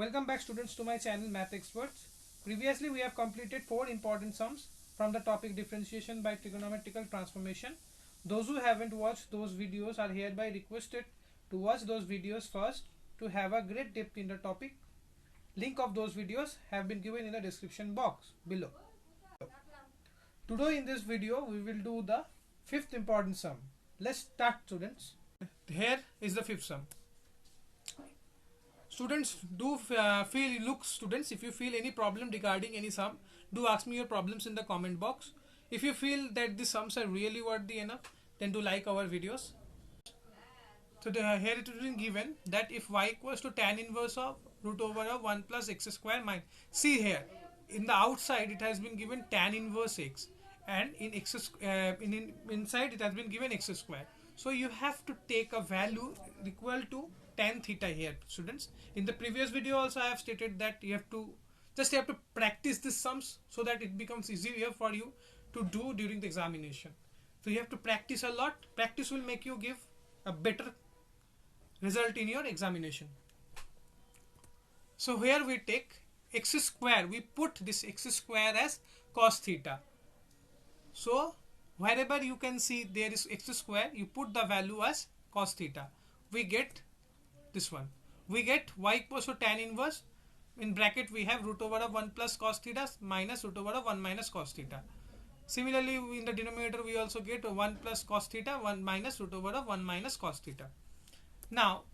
Welcome back students to my channel Math Experts. Previously we have completed 4 important sums from the topic differentiation by trigonometrical transformation. Those who haven't watched those videos are hereby requested to watch those videos first to have a great depth in the topic. Link of those videos have been given in the description box below. Today in this video we will do the 5th important sum. Let's start students. Here is the 5th sum. Students, students, if you feel any problem regarding any sum, do ask me your problems in the comment box. If you feel that the sums are really worthy enough, then do like our videos. So here it is been given that if y equals to tan inverse of root over of 1 plus x square minus, see here in the outside it has been given tan inverse x, and in inside it has been given x square. So you have to take a value equal to tan theta here, students. In the previous video also I have stated that you have to practice these sums so that it becomes easier for you to do during the examination. So you have to practice a lot. Practice will make you give a better result in your examination. So here we take x square, we put this x square as cos theta. So wherever you can see there is x square, you put the value as cos theta. We get this one. We get y equals to tan inverse, in bracket we have root over of 1 plus cos theta minus root over of 1 minus cos theta. Similarly in the denominator we also get 1 plus cos theta 1 minus root over of 1 minus cos theta. Now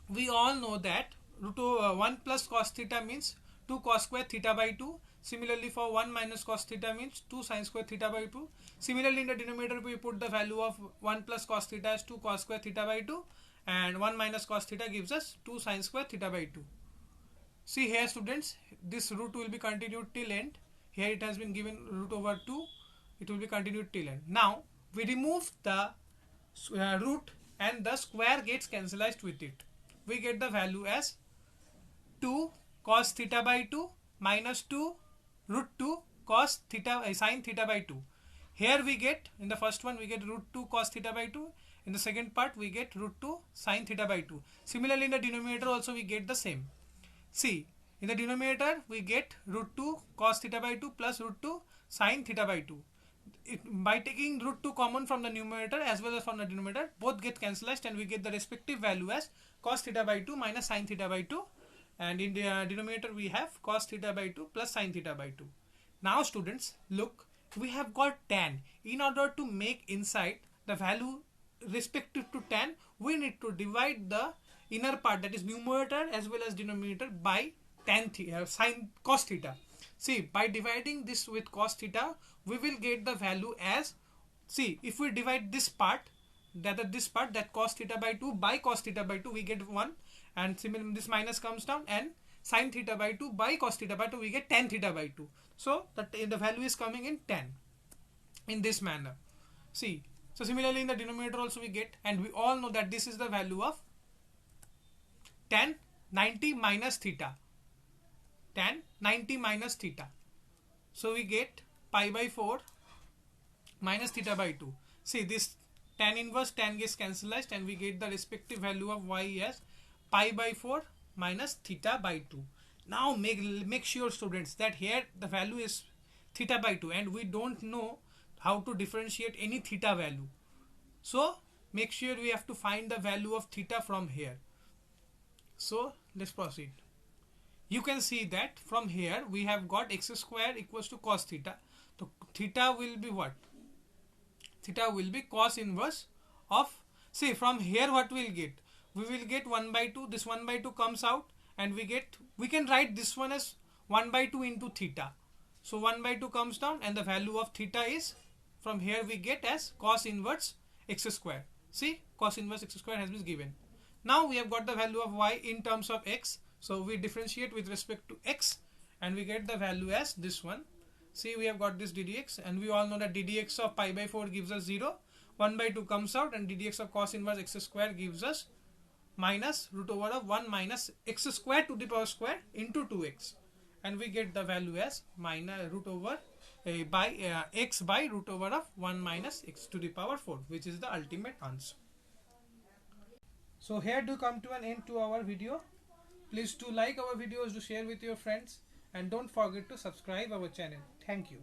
we all know that 1 plus cos theta means 2 cos square theta by 2. Similarly for 1 minus cos theta means 2 sin square theta by 2. Similarly in the denominator we put the value of 1 plus cos theta as 2 cos square theta by 2, and 1 minus cos theta gives us 2 sin square theta by 2. See here students, this root will be continued till end. Here it has been given root over 2, it will be continued till end. Now we remove the root and the square gets cancelled with it. We get the value as 2 cos theta by 2 minus 2 root 2 cos theta sin theta by 2. Here we get, in the first one we get root 2 cos theta by 2. In the second part we get root 2 sin theta by 2. Similarly in the denominator also we get the same. See, in the denominator we get root 2 cos theta by 2 plus root 2 sin theta by 2. By taking root 2 common from the numerator as well as from the denominator, both get cancelled and we get the respective value as cos theta by 2 minus sin theta by 2, and in the denominator we have cos theta by 2 plus sin theta by 2. Now students, look, we have got tan. In order to make inside the value respective to tan, we need to divide the inner part, that is numerator as well as denominator, by tan theta, sin cos theta. See, by dividing this with cos theta, we will get the value as, see, if we divide this part, that cos theta by 2 by cos theta by 2, we get 1, and similarly this minus comes down, and sin theta by 2 by cos theta by 2, we get tan theta by 2. So the value is coming in tan in this manner. See, so similarly in the denominator also we get, and we all know that this is the value of tan 90 minus theta. Tan 90 minus theta. So we get pi by 4 minus theta by 2. See, this tan inverse tan gets cancelled and we get the respective value of y as pi by 4 minus theta by 2. Now make sure students that here the value is theta by 2 and we don't know how to differentiate any theta value. So make sure we have to find the value of theta from here. So let's proceed. You can see that from here we have got x square equals to cos theta. So theta will be what? Theta will be cos inverse of, see, from here what we will get? We will get 1 by 2. This 1 by 2 comes out and we can write this one as 1 by 2 into theta. So 1 by 2 comes down and the value of theta is, from here we get as cos inverse x square. See, cos inverse x square has been given. Now we have got the value of y in terms of x. So we differentiate with respect to x and we get the value as this one. See, we have got this ddx, and we all know that ddx of pi by 4 gives us 0. 1 by 2 comes out and ddx of cos inverse x square gives us minus root over of 1 minus x square to the power square into 2x. And we get the value as minus root over x by root over of 1 minus x to the power 4, which is the ultimate answer. So here do come to an end to our video. Please do like our videos, do share with your friends, and don't forget to subscribe our channel. Thank you.